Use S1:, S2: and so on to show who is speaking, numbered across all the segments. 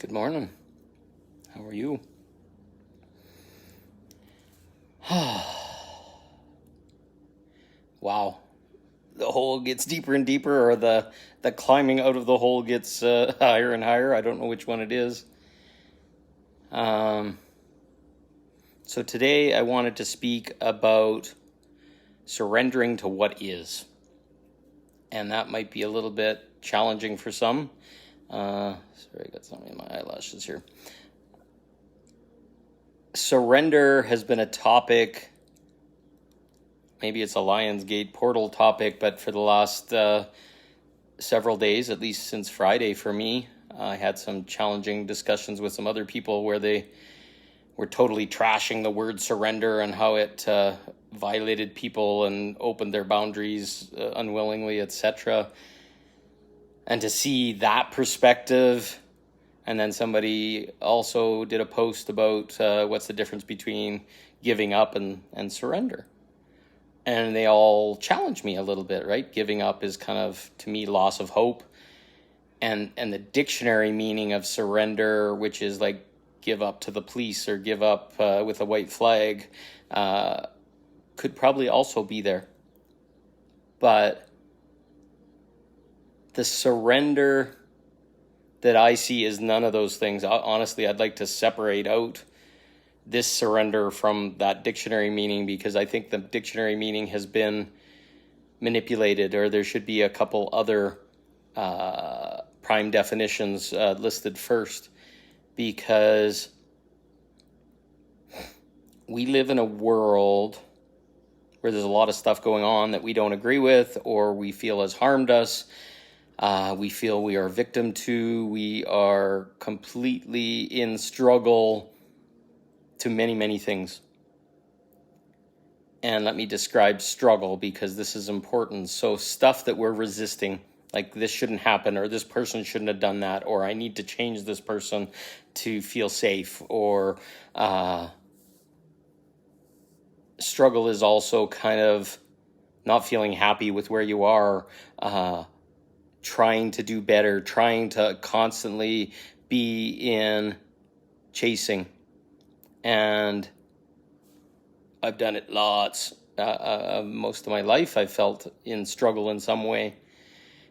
S1: Good morning. How are you? Wow. The hole gets deeper and deeper, or the climbing out of the hole gets higher and higher. I don't know which one it is. So today I wanted to speak about surrendering to what is. And that might be a little bit challenging for some. Sorry, I got something in my eyelashes here. Surrender has been a topic. Maybe it's a Lionsgate portal topic, but for the last several days, at least since Friday for me, I had some challenging discussions with some other people where they were totally trashing the word surrender and how it violated people and opened their boundaries unwillingly, etc. And to see that perspective, and then somebody also did a post about what's the difference between giving up and surrender. And they all challenged me a little bit, right? Giving up is kind of, to me, loss of hope. And the dictionary meaning of surrender, which is like give up to the police or give up with a white flag, could probably also be there. But the surrender that I see is none of those things. Honestly, I'd like to separate out this surrender from that dictionary meaning, because I think the dictionary meaning has been manipulated, or there should be a couple other prime definitions listed first, because we live in a world where there's a lot of stuff going on that we don't agree with, or we feel has harmed us. We feel we are victim to. We are completely in struggle to many, many things. And let me describe struggle, because this is important. So stuff that we're resisting, like this shouldn't happen, or this person shouldn't have done that, or I need to change this person to feel safe, or struggle is also kind of not feeling happy with where you are, trying to do better, trying to constantly be in chasing. And I've done it lots. Most of my life I've felt in struggle in some way.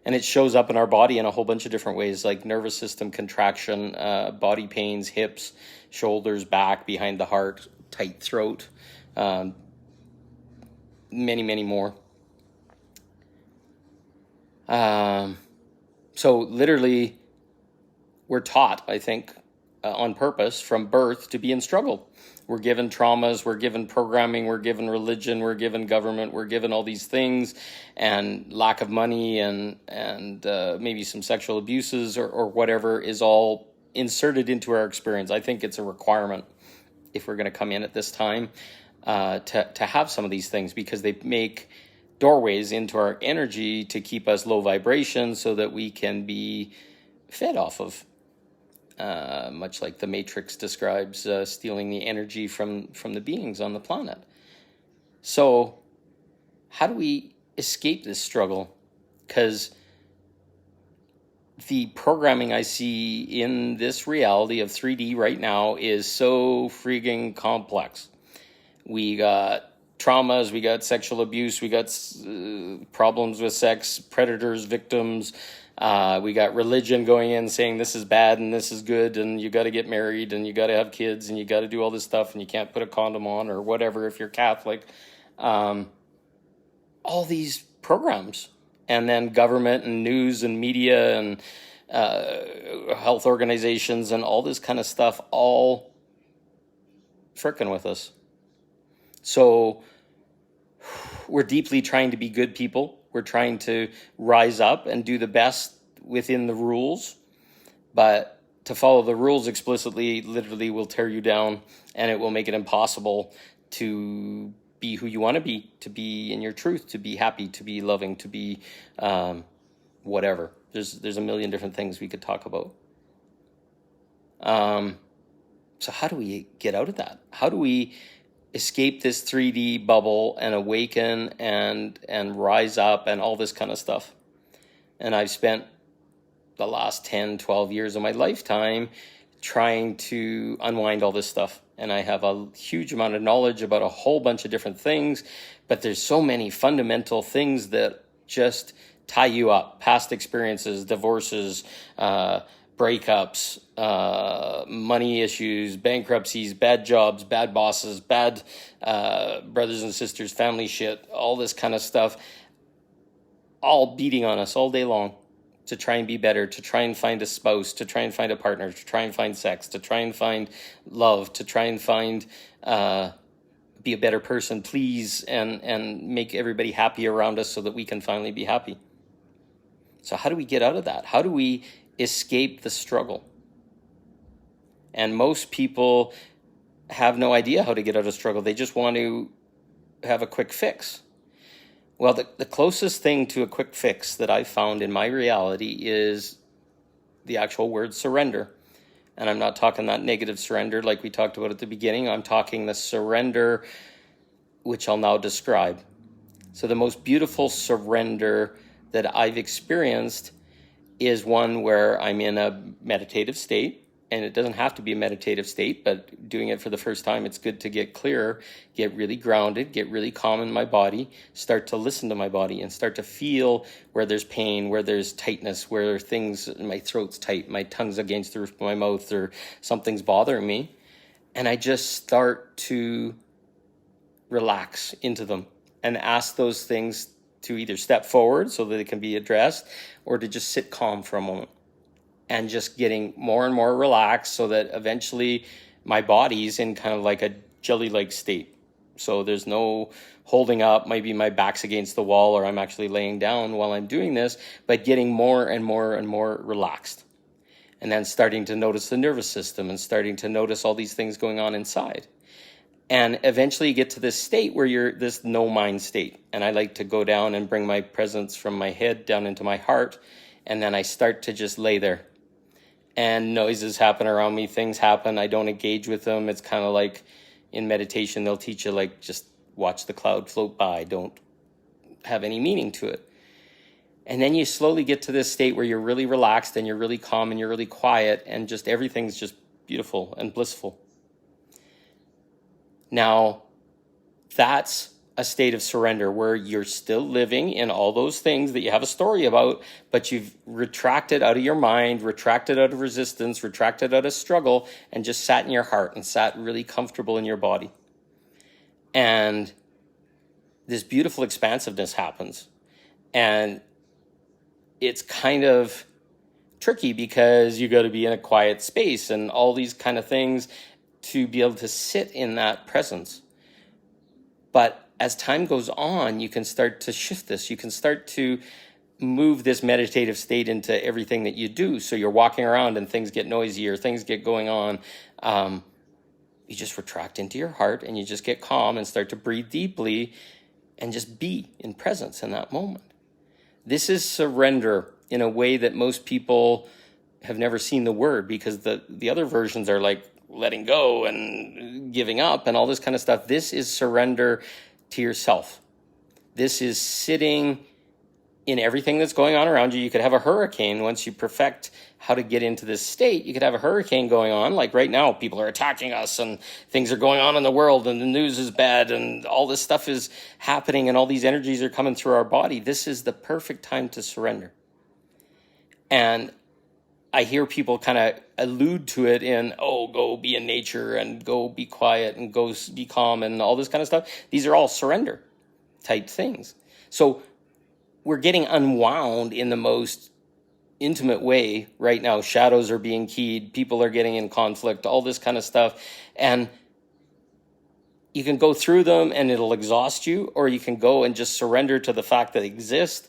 S1: And it shows up in our body in a whole bunch of different ways, like nervous system contraction, body pains, hips, shoulders, back, behind the heart, tight throat, many, many more. So literally, we're taught, I think, on purpose from birth to be in struggle. We're given traumas, we're given programming, we're given religion, we're given government, we're given all these things, and lack of money and maybe some sexual abuses or whatever is all inserted into our experience. I think it's a requirement if we're going to come in at this time to have some of these things, because they make doorways into our energy to keep us low vibration so that we can be fed off of. Much like the Matrix describes stealing the energy from the beings on the planet. So how do we escape this struggle? Because the programming I see in this reality of 3D right now is so freaking complex. We got traumas, we got sexual abuse, we got problems with sex, predators, victims. We got religion going in saying this is bad and this is good, and you got to get married and you got to have kids and you got to do all this stuff and you can't put a condom on or whatever if you're Catholic. All these programs, and then government and news and media and health organizations and all this kind of stuff all frickin' with us. So we're deeply trying to be good people. We're trying to rise up and do the best within the rules. But to follow the rules explicitly literally will tear you down, and it will make it impossible to be who you want to be in your truth, to be happy, to be loving, to be whatever. There's a million different things we could talk about. So how do we get out of that? How do we escape this 3D bubble and awaken and rise up and all this kind of stuff? And I've spent the last 10, 12 years of my lifetime trying to unwind all this stuff. And I have a huge amount of knowledge about a whole bunch of different things, but there's so many fundamental things that just tie you up. Past experiences, divorces, breakups, money issues, bankruptcies, bad jobs, bad bosses, bad brothers and sisters, family shit, all this kind of stuff, all beating on us all day long to try and be better, to try and find a spouse, to try and find a partner, to try and find sex, to try and find love, to try and find be a better person, please, and make everybody happy around us so that we can finally be happy. So how do we get out of that? How do we escape the struggle? And most people have no idea how to get out of struggle. They just want to have a quick fix. Well, the closest thing to a quick fix that I've found in my reality is the actual word surrender. And I'm not talking that negative surrender like we talked about at the beginning. I'm talking the surrender, which I'll now describe. So the most beautiful surrender that I've experienced is one where I'm in a meditative state. And it doesn't have to be a meditative state, but doing it for the first time, it's good to get clearer, get really grounded, get really calm in my body, start to listen to my body and start to feel where there's pain, where there's tightness, where things, my throat's tight, my tongue's against the roof of my mouth, or something's bothering me. And I just start to relax into them and ask those things to either step forward so that it can be addressed, or to just sit calm for a moment. And just getting more and more relaxed so that eventually my body's in kind of like a jelly-like state. So there's no holding up, maybe my back's against the wall or I'm actually laying down while I'm doing this, but getting more and more and more relaxed. And then starting to notice the nervous system and starting to notice all these things going on inside. And eventually you get to this state where you're this no-mind state. And I like to go down and bring my presence from my head down into my heart. And then I start to just lay there. And noises happen around me, things happen, I don't engage with them. It's kind of like in meditation, they'll teach you like, just watch the cloud float by, don't have any meaning to it. And then you slowly get to this state where you're really relaxed and you're really calm and you're really quiet and just everything's just beautiful and blissful. Now, that's a state of surrender where you're still living in all those things that you have a story about, but you've retracted out of your mind, retracted out of resistance, retracted out of struggle, and just sat in your heart and sat really comfortable in your body. And this beautiful expansiveness happens. And it's kind of tricky because you got to be in a quiet space and all these kind of things to be able to sit in that presence. But as time goes on, you can start to shift this. You can start to move this meditative state into everything that you do. So you're walking around and things get noisy or things get going on. You just retract into your heart and you just get calm and start to breathe deeply and just be in presence in that moment. This is surrender in a way that most people have never seen the word, because the other versions are like letting go and giving up and all this kind of stuff. This is surrender to yourself. This is sitting in everything that's going on around you. You could have a hurricane once you perfect how to get into this state. You could have a hurricane going on. Like right now, people are attacking us and things are going on in the world and the news is bad and all this stuff is happening and all these energies are coming through our body. This is the perfect time to surrender. And I hear people kind of allude to it in, oh, go be in nature and go be quiet and go be calm and all this kind of stuff. These are all surrender type things. So we're getting unwound in the most intimate way right now. Shadows are being keyed. People are getting in conflict, all this kind of stuff. And you can go through them and it'll exhaust you, or you can go and just surrender to the fact that they exist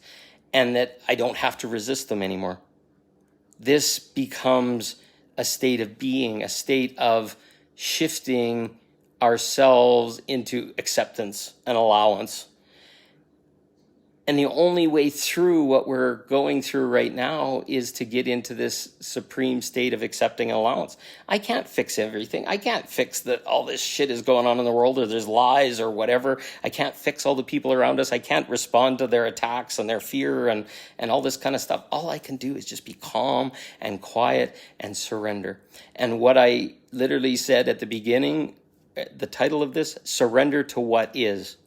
S1: and that I don't have to resist them anymore. This becomes a state of being, a state of shifting ourselves into acceptance and allowance. And the only way through what we're going through right now is to get into this supreme state of accepting allowance. I can't fix everything. I can't fix that all this shit is going on in the world, or there's lies or whatever. I can't fix all the people around us. I can't respond to their attacks and their fear and all this kind of stuff. All I can do is just be calm and quiet and surrender. And what I literally said at the beginning, the title of this, surrender to what is.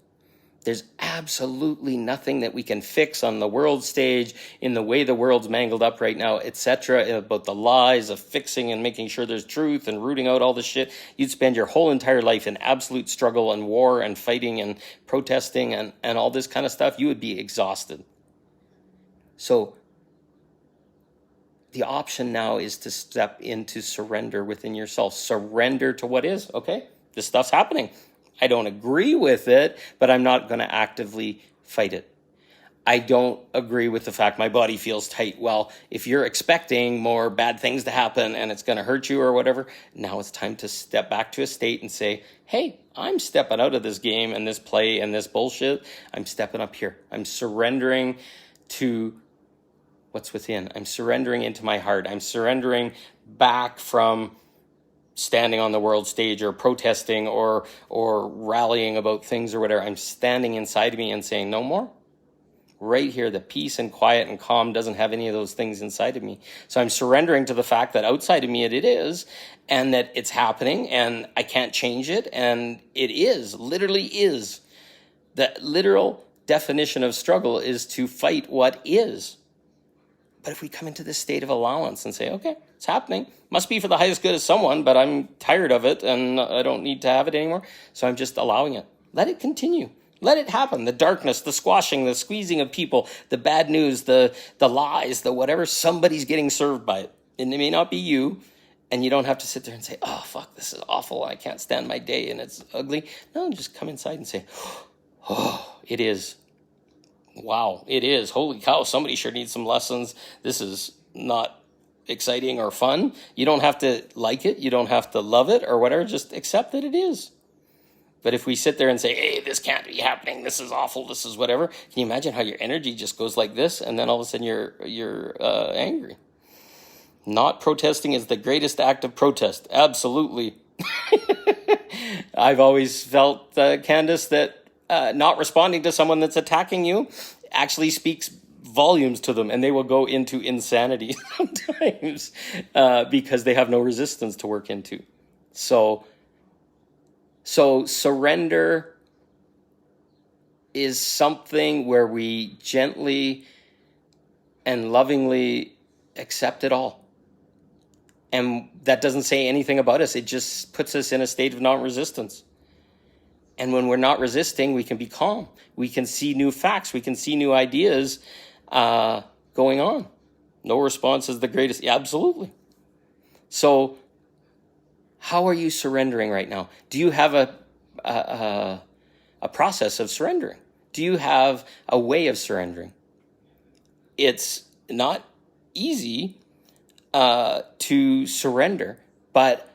S1: There's absolutely nothing that we can fix on the world stage in the way the world's mangled up right now, etc., about the lies of fixing and making sure there's truth and rooting out all the shit. You'd spend your whole entire life in absolute struggle and war and fighting and protesting and all this kind of stuff. You would be exhausted. So the option now is to step into surrender within yourself. Surrender to what is, okay? This stuff's happening. I don't agree with it, but I'm not going to actively fight it. I don't agree with the fact my body feels tight. Well, if you're expecting more bad things to happen and it's going to hurt you or whatever, now it's time to step back to a state and say, hey, I'm stepping out of this game and this play and this bullshit. I'm stepping up here. I'm surrendering to what's within. I'm surrendering into my heart. I'm surrendering back from standing on the world stage or protesting or rallying about things or whatever. I'm standing inside of me and saying, no more. Right here, the peace and quiet and calm doesn't have any of those things inside of me. So I'm surrendering to the fact that outside of me it is, and that it's happening, and I can't change it, and it is, literally is. The literal definition of struggle is to fight what is. But if we come into this state of allowance and say, okay, it's happening, must be for the highest good of someone, but I'm tired of it and I don't need to have it anymore. So I'm just allowing it. Let it continue. Let it happen. The darkness, the squashing, the squeezing of people, the bad news, the lies, the whatever, somebody's getting served by it. And it may not be you. And you don't have to sit there and say, oh, fuck, this is awful. I can't stand my day and it's ugly. No, just come inside and say, oh, it is. Wow, it is. Holy cow, somebody sure needs some lessons. This is not exciting or fun. You don't have to like it. You don't have to love it or whatever. Just accept that it is. But if we sit there and say, hey, this can't be happening, this is awful, this is whatever, can you imagine how your energy just goes like this and then all of a sudden you're angry? Not protesting is the greatest act of protest. Absolutely. I've always felt, Candace, that not responding to someone that's attacking you actually speaks volumes to them, and they will go into insanity sometimes because they have no resistance to work into. So surrender is something where we gently and lovingly accept it all. And that doesn't say anything about us. It just puts us in a state of non-resistance. And when we're not resisting, we can be calm. We can see new facts. We can see new ideas going on. No response is the greatest. Yeah, absolutely. So how are you surrendering right now? Do you have a process of surrendering? Do you have a way of surrendering? It's not easy to surrender, but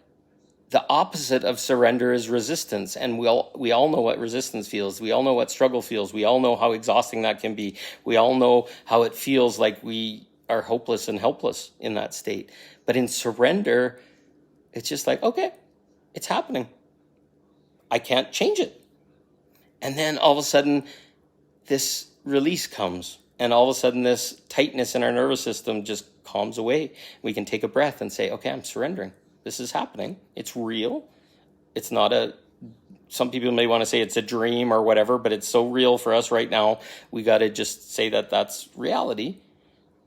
S1: the opposite of surrender is resistance. And we all know what resistance feels. We all know what struggle feels. We all know how exhausting that can be. We all know how it feels like we are hopeless and helpless in that state. But in surrender, it's just like, okay, it's happening. I can't change it. And then all of a sudden, this release comes. And all of a sudden, this tightness in our nervous system just calms away. We can take a breath and say, okay, I'm surrendering. This is happening. It's real. It's not some people may want to say it's a dream or whatever, but it's so real for us right now. We got to just say that that's reality.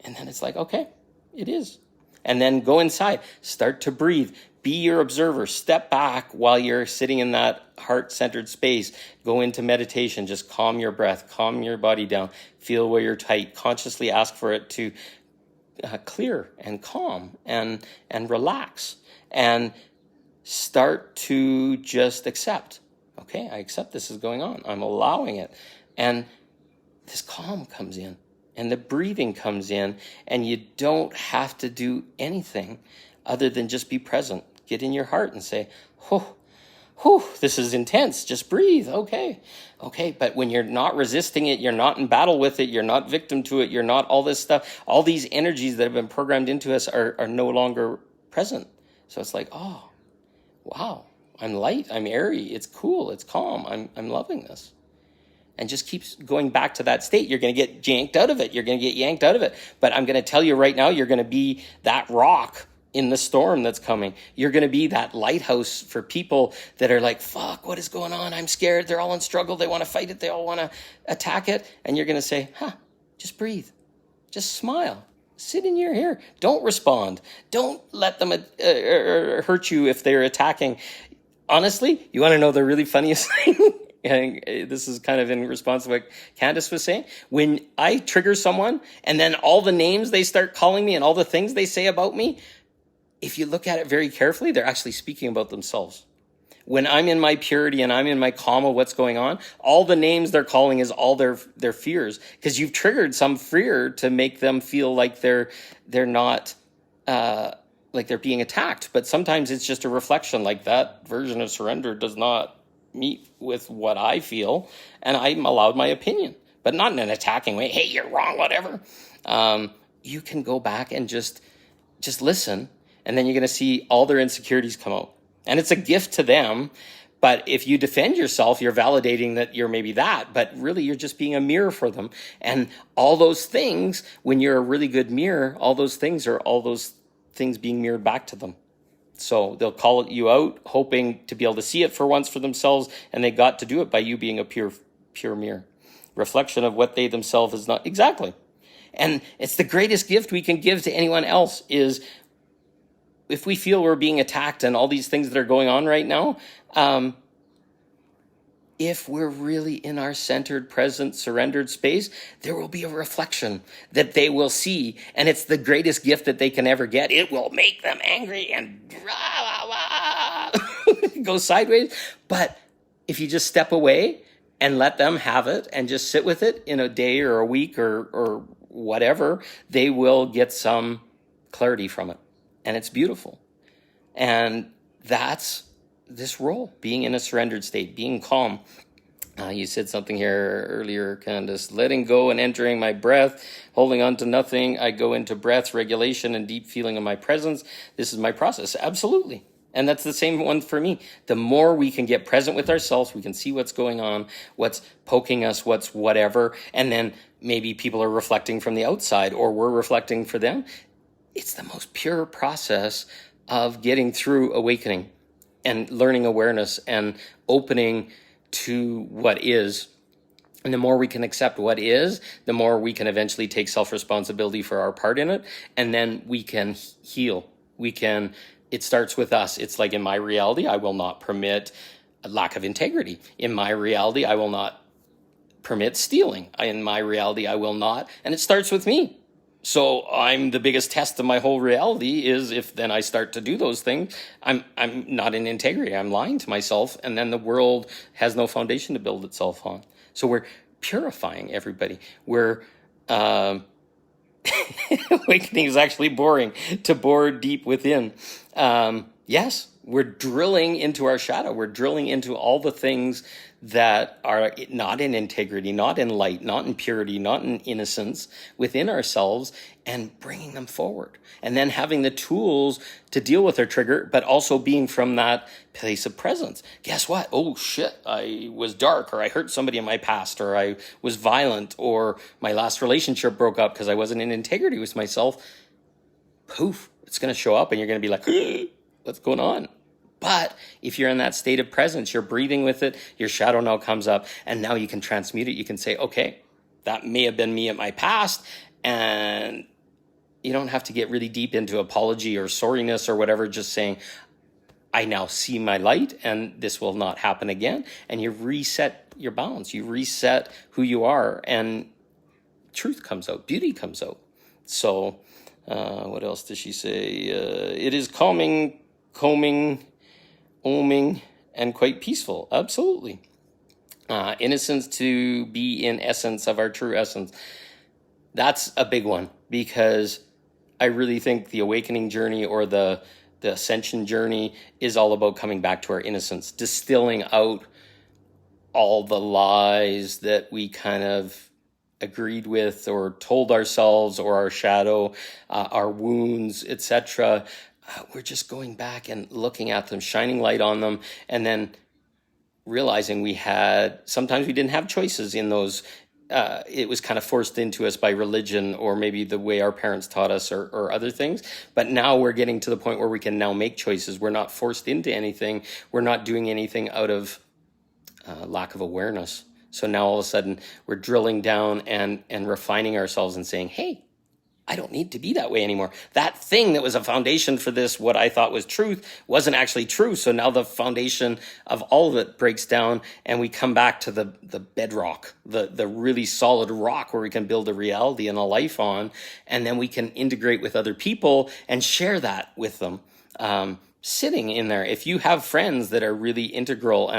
S1: And then it's like, okay, it is. And then go inside, start to breathe. Be your observer. Step back while you're sitting in that heart-centered space. Go into meditation. Just calm your breath. Calm your body down. Feel where you're tight. Consciously ask for it to clear and calm and relax. And start to just accept. Okay, I accept this is going on. I'm allowing it. And this calm comes in. And the breathing comes in. And you don't have to do anything other than just be present. Get in your heart and say, oh, whew, this is intense. Just breathe. Okay. But when you're not resisting it, you're not in battle with it, you're not victim to it, you're not all this stuff, all these energies that have been programmed into us are no longer present. So it's like, oh, wow, I'm light, I'm airy, it's cool, it's calm, I'm loving this. And just keeps going back to that state. You're going to get yanked out of it. But I'm going to tell you right now, you're going to be that rock in the storm that's coming. You're going to be that lighthouse for people that are like, fuck, what is going on? I'm scared. They're all in struggle. They want to fight it. They all want to attack it. And you're going to say, just breathe. Just smile. Sit in your here. Don't respond. Don't let them hurt you if they're attacking. Honestly, you want to know the really funniest thing? And this is kind of in response to what Candace was saying. When I trigger someone and then all the names they start calling me and all the things they say about me, if you look at it very carefully, they're actually speaking about themselves. When I'm in my purity and I'm in my calm of what's going on, all the names they're calling is all their fears, because you've triggered some fear to make them feel like they're not like they're being attacked. But sometimes it's just a reflection, like that version of surrender does not meet with what I feel, and I'm allowed my opinion, but not in an attacking way. Hey, you're wrong, whatever. You can go back and just listen, and then you're going to see all their insecurities come out. And it's a gift to them. But if you defend yourself, you're validating that you're maybe that, but really you're just being a mirror for them. And all those things, when you're a really good mirror, all those things are all those things being mirrored back to them. So they'll call you out, hoping to be able to see it for once for themselves, and they got to do it by you being a pure mirror. Reflection of what they themselves is not. Exactly. And it's the greatest gift we can give to anyone else is if we feel we're being attacked and all these things that are going on right now, if we're really in our centered, present, surrendered space, there will be a reflection that they will see. And it's the greatest gift that they can ever get. It will make them angry and go sideways. But if you just step away and let them have it and just sit with it in a day or a week or whatever, they will get some clarity from it. And it's beautiful. And that's this role, being in a surrendered state, being calm. You said something here earlier, Candace, letting go and entering my breath, holding on to nothing. I go into breath, regulation, and deep feeling of my presence. This is my process. Absolutely. And that's the same one for me. The more we can get present with ourselves, we can see what's going on, what's poking us, what's whatever. And then maybe people are reflecting from the outside or we're reflecting for them. It's the most pure process of getting through awakening and learning awareness and opening to what is. And the more we can accept what is, the more we can eventually take self-responsibility for our part in it. And then we can heal. It starts with us. It's like in my reality, I will not permit a lack of integrity. In my reality, I will not permit stealing. In my reality, I will not. And it starts with me. So I'm the biggest test of my whole reality is if then I start to do those things, I'm not in integrity. I'm lying to myself, and then the world has no foundation to build itself on. So we're purifying everybody. We're awakening is actually boring, to bore deep within. Yes, we're drilling into our shadow. We're drilling into all the things that are not in integrity, not in light, not in purity, not in innocence within ourselves, and bringing them forward. And then having the tools to deal with our trigger, but also being from that place of presence. Guess what? Oh shit, I was dark, or I hurt somebody in my past, or I was violent, or my last relationship broke up because I wasn't in integrity with myself. Poof, it's going to show up and you're going to be like, what's going on? But if you're in that state of presence, you're breathing with it, your shadow now comes up, and now you can transmute it. You can say, okay, that may have been me at my past, and you don't have to get really deep into apology or sorriness or whatever, just saying, I now see my light, and this will not happen again. And you reset your balance. You reset who you are, and truth comes out. Beauty comes out. So what else does she say? It is calming, combing, oming, and quite peaceful. Absolutely. Innocence to be in essence of our true essence. That's a big one, because I really think the awakening journey or the the ascension journey is all about coming back to our innocence, distilling out all the lies that we kind of agreed with or told ourselves, or our shadow, our wounds, etc. We're just going back and looking at them, shining light on them, and then realizing sometimes we didn't have choices in those. It was kind of forced into us by religion, or maybe the way our parents taught us, or other things. But now we're getting to the point where we can now make choices. We're not forced into anything. We're not doing anything out of lack of awareness. So now all of a sudden we're drilling down and refining ourselves and saying, hey, I don't need to be that way anymore. That thing that was a foundation for this, what I thought was truth, wasn't actually true. So now the foundation of all of it breaks down, and we come back to the bedrock, the really solid rock where we can build a reality and a life on, and then we can integrate with other people and share that with them. Sitting in there, if you have friends that are really integral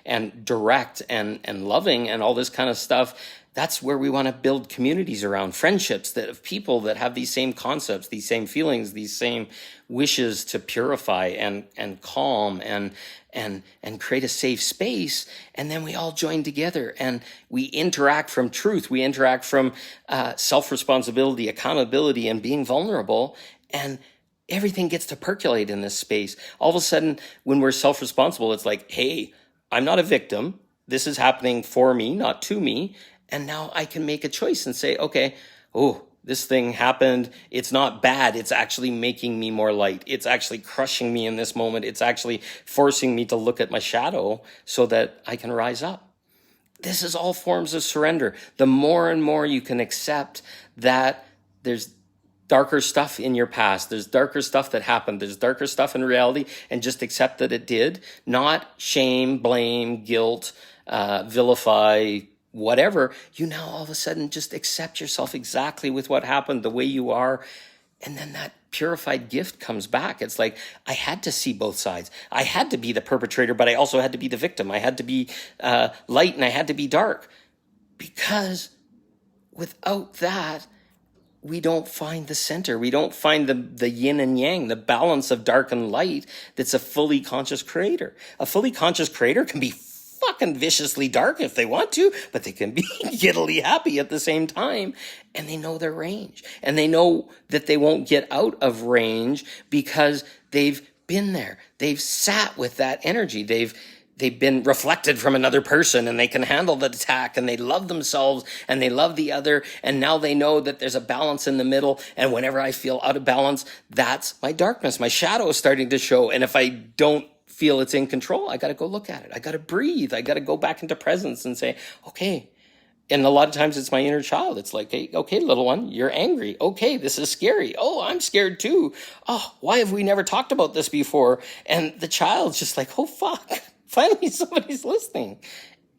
S1: and direct and loving and all this kind of stuff, that's where we want to build communities around, friendships that of people that have these same concepts, these same feelings, these same wishes to purify and calm and create a safe space. And then we all join together and we interact from truth. We interact from self-responsibility, accountability, and being vulnerable. And everything gets to percolate in this space. All of a sudden, when we're self-responsible, it's like, hey, I'm not a victim. This is happening for me, not to me. And now I can make a choice and say, okay, this thing happened. It's not bad. It's actually making me more light. It's actually crushing me in this moment. It's actually forcing me to look at my shadow so that I can rise up. This is all forms of surrender. The more and more you can accept that there's darker stuff in your past, there's darker stuff that happened, there's darker stuff in reality, and just accept that it did. Not shame, blame, guilt, vilify, whatever. You now all of a sudden just accept yourself exactly with what happened, the way you are. And then that purified gift comes back. It's like, I had to see both sides. I had to be the perpetrator, but I also had to be the victim. I had to be light and I had to be dark. Because without that, we don't find the center. We don't find the yin and yang, the balance of dark and light that's a fully conscious creator. A fully conscious creator can be fucking viciously dark if they want to, but they can be giddily happy at the same time. And they know their range. And they know that they won't get out of range because they've been there. They've sat with that energy. They've been reflected from another person, and they can handle the attack, and they love themselves and they love the other. And now they know that there's a balance in the middle. And whenever I feel out of balance, that's my darkness. My shadow is starting to show. And if I don't feel it's in control, I got to go look at it. I got to breathe. I got to go back into presence and say, okay. And a lot of times it's my inner child. It's like, hey, okay, little one, you're angry. Okay, this is scary. Oh, I'm scared too. Oh, why have we never talked about this before? And the child's just like, oh, fuck. Finally, somebody's listening.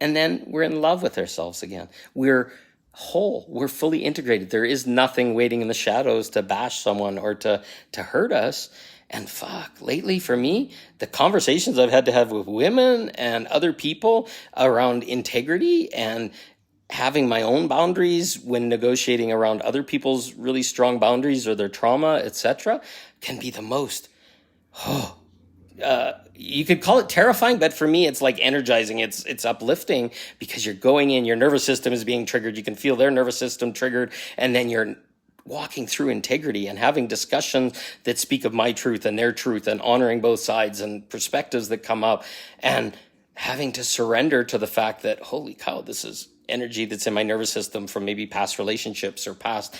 S1: And then we're in love with ourselves again. We're whole. We're fully integrated. There is nothing waiting in the shadows to bash someone or to hurt us. And fuck, lately for me, the conversations I've had to have with women and other people around integrity and having my own boundaries when negotiating around other people's really strong boundaries or their trauma, etc., can be the most, you could call it terrifying, but for me, it's like energizing. It's uplifting because you're going in, your nervous system is being triggered. You can feel their nervous system triggered, and then you're walking through integrity and having discussions that speak of my truth and their truth and honoring both sides and perspectives that come up and having to surrender to the fact that, holy cow, this is energy that's in my nervous system from maybe past relationships or past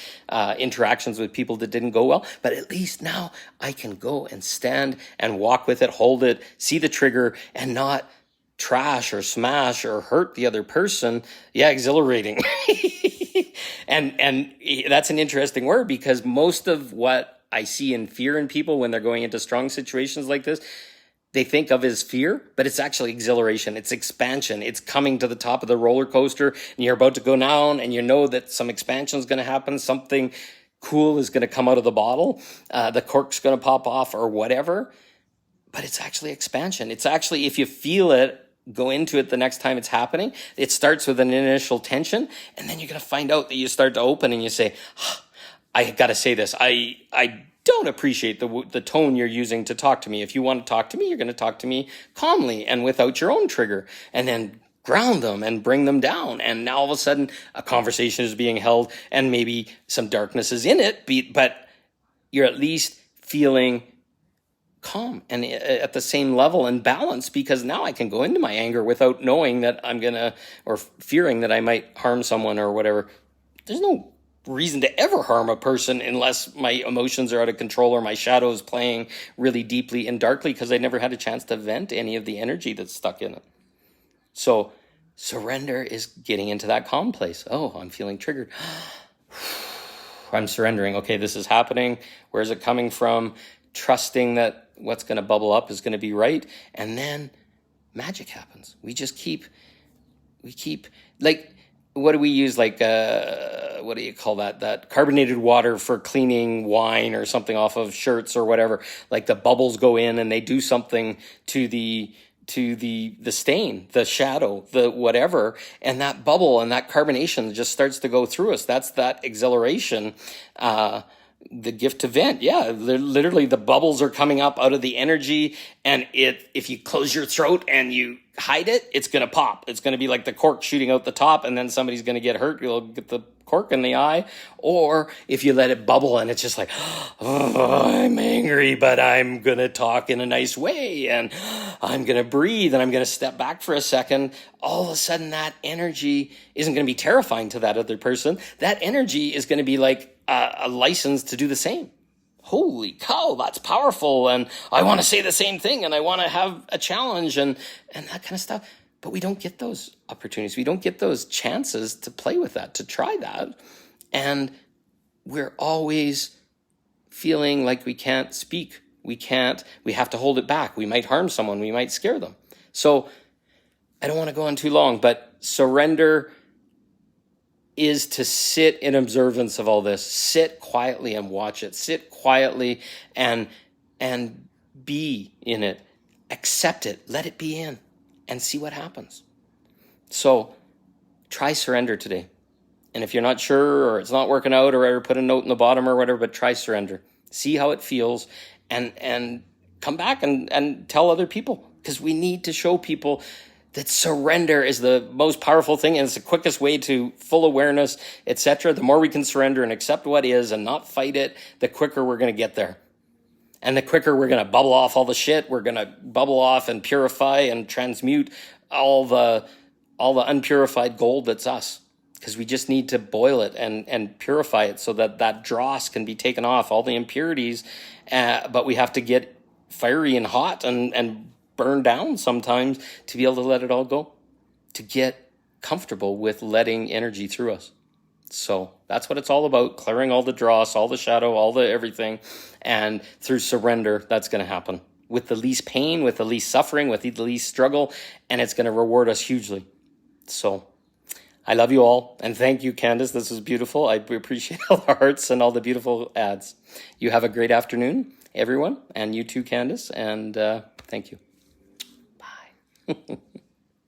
S1: interactions with people that didn't go well. But at least now I can go and stand and walk with it, hold it, see the trigger, and not trash or smash or hurt the other person. Yeah, exhilarating. And that's an interesting word, because most of what I see in fear in people when they're going into strong situations like this, they think of as fear, but it's actually exhilaration. It's expansion. It's coming to the top of the roller coaster, and you're about to go down, and you know that some expansion is going to happen. Something cool is going to come out of the bottle. The cork's going to pop off or whatever. But it's actually expansion. It's actually, if you feel it, go into it the next time it's happening. It starts with an initial tension, and then you're going to find out that you start to open and you say, I got to say this. I don't appreciate the tone you're using to talk to me. If you want to talk to me, you're going to talk to me calmly and without your own trigger, and then ground them and bring them down. And now all of a sudden a conversation is being held, and maybe some darkness is in it, but you're at least feeling calm and at the same level and balance, because now I can go into my anger without knowing that or fearing that I might harm someone or whatever. There's no reason to ever harm a person unless my emotions are out of control or my shadow is playing really deeply and darkly, because I never had a chance to vent any of the energy that's stuck in it. So surrender is getting into that calm place. Oh, I'm feeling triggered. I'm surrendering. Okay, this is happening. Where is it coming from? Trusting that what's going to bubble up is going to be right. And then magic happens. We keep, like, what do we use? Like, what do you call that? That carbonated water for cleaning wine or something off of shirts or whatever. Like, the bubbles go in and they do something to the stain, the shadow, the whatever, and that bubble and that carbonation just starts to go through us. That's that exhilaration, the gift to vent. Yeah, literally the bubbles are coming up out of the energy, and if you close your throat and you hide it, it's going to pop. It's going to be like the cork shooting out the top, and then somebody's going to get hurt. You'll get the cork in the eye. Or if you let it bubble and it's just like, oh, I'm angry, but I'm going to talk in a nice way, and I'm going to breathe, and I'm going to step back for a second. All of a sudden, that energy isn't going to be terrifying to that other person. That energy is going to be like a license to do the same. Holy cow, that's powerful, and I want to say the same thing, and I want to have a challenge and that kind of stuff. But we don't get those opportunities. We don't get those chances to play with that, to try that. And we're always feeling like we can't speak. We have to hold it back. We might harm someone. We might scare them. So I don't want to go on too long, but surrender is to sit in observance of all this. Sit quietly and watch it. Sit quietly and be in it. Accept it. Let it be in and see what happens. So try surrender today. And if you're not sure or it's not working out or whatever, put a note in the bottom or whatever, but try surrender. See how it feels and come back and tell other people, because we need to show people that surrender is the most powerful thing, and it's the quickest way to full awareness, etc. The more we can surrender and accept what is and not fight it, the quicker we're going to get there. And the quicker we're going to bubble off all the shit, we're going to bubble off and purify and transmute all the unpurified gold that's us. Because we just need to boil it and purify it so that dross can be taken off, all the impurities. But we have to get fiery and hot and burn down sometimes to be able to let it all go, to get comfortable with letting energy through us. So that's what it's all about, clearing all the dross, all the shadow, all the everything. And through surrender, that's going to happen with the least pain, with the least suffering, with the least struggle, and it's going to reward us hugely. So I love you all, and thank you, Candace. This was beautiful. I appreciate all the hearts and all the beautiful ads. You have a great afternoon, everyone, and you too, Candace, and thank you. Bye.